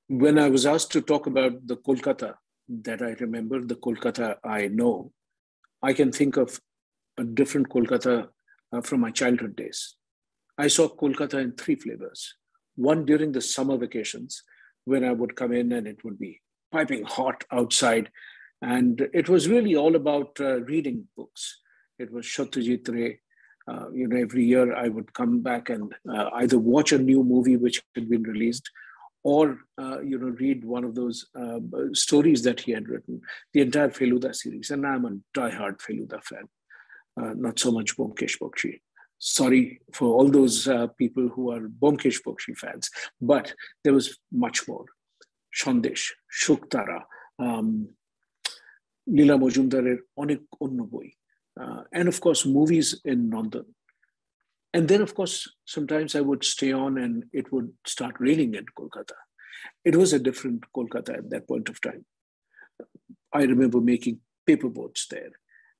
When I was asked to talk about the Kolkata that I remember, the Kolkata I know, I can think of a different Kolkata from my childhood days. I saw Kolkata in three flavors. One during the summer vacations, when I would come in and it would be piping hot outside. And it was really all about reading books. It was Satyajit Ray. Every year I would come back and either watch a new movie which had been released or read one of those stories that he had written, the entire Feluda series. And I'm a diehard Feluda fan, not so much Bomkesh Bokshi. Sorry for all those people who are Bomkesh Bokshi fans, but there was much more. Shandesh, Shuktara, Leela Mojumdarer, Onek Onnoboi, and of course, movies in London. And then, of course, sometimes I would stay on and it would start raining in Kolkata. It was a different Kolkata at that point of time. I remember making paper boats there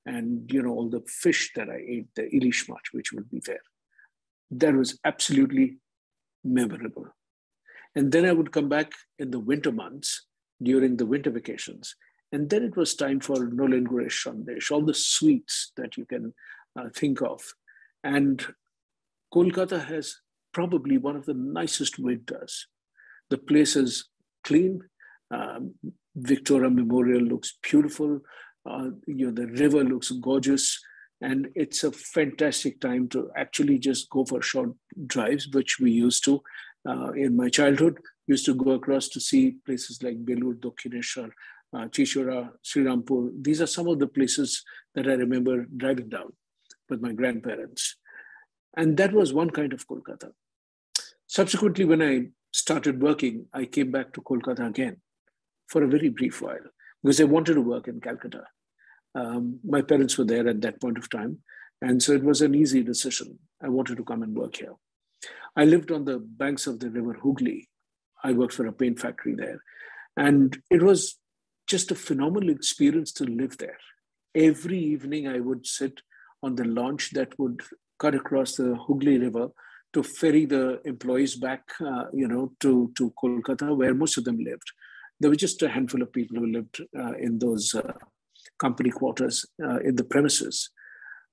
and, all the fish that I ate, the ilish mach, which would be there. That was absolutely memorable. And then I would come back in the winter months during the winter vacations. And then it was time for Nolen Guresh Sandesh, all the sweets that you can think of. And Kolkata has probably one of the nicest winters. The place is clean. Victoria Memorial looks beautiful. The river looks gorgeous. And it's a fantastic time to actually just go for short drives, which we used to. In my childhood, used to go across to see places like Belur, Dokhineshwar, Chishora, Srirampur. These are some of the places that I remember driving down with my grandparents. And that was one kind of Kolkata. Subsequently, when I started working, I came back to Kolkata again for a very brief while because I wanted to work in Calcutta. My parents were there at that point of time. And so it was an easy decision. I wanted to come and work here. I lived on the banks of the river Hooghly. I worked for a paint factory there. And it was just a phenomenal experience to live there. Every evening I would sit on the launch that would cut across the Hooghly River to ferry the employees back, to Kolkata, where most of them lived. There were just a handful of people who lived in those company quarters in the premises.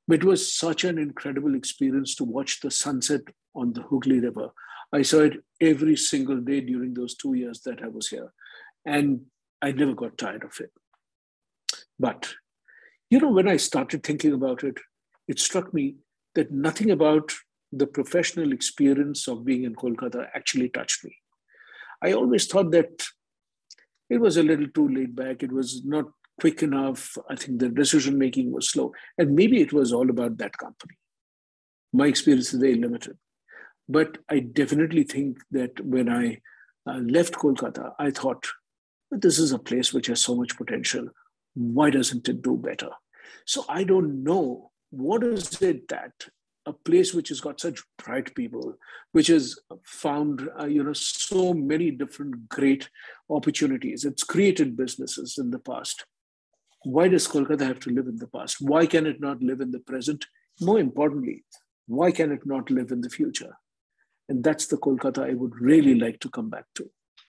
But it was such an incredible experience to watch the sunset on the Hooghly River. I saw it every single day during those 2 years that I was here. And I never got tired of it. But, when I started thinking about it, it struck me that nothing about the professional experience of being in Kolkata actually touched me. I always thought that it was a little too laid back. It was not quick enough. I think the decision-making was slow. And maybe it was all about that company. My experience is very limited. But I definitely think that when I left Kolkata, I thought, this is a place which has so much potential. Why doesn't it do better? So I don't know, what is it that a place which has got such bright people, which has found so many different great opportunities. It's created businesses in the past. Why does Kolkata have to live in the past? Why can it not live in the present? More importantly, why can it not live in the future? And that's the Kolkata I would really like to come back to.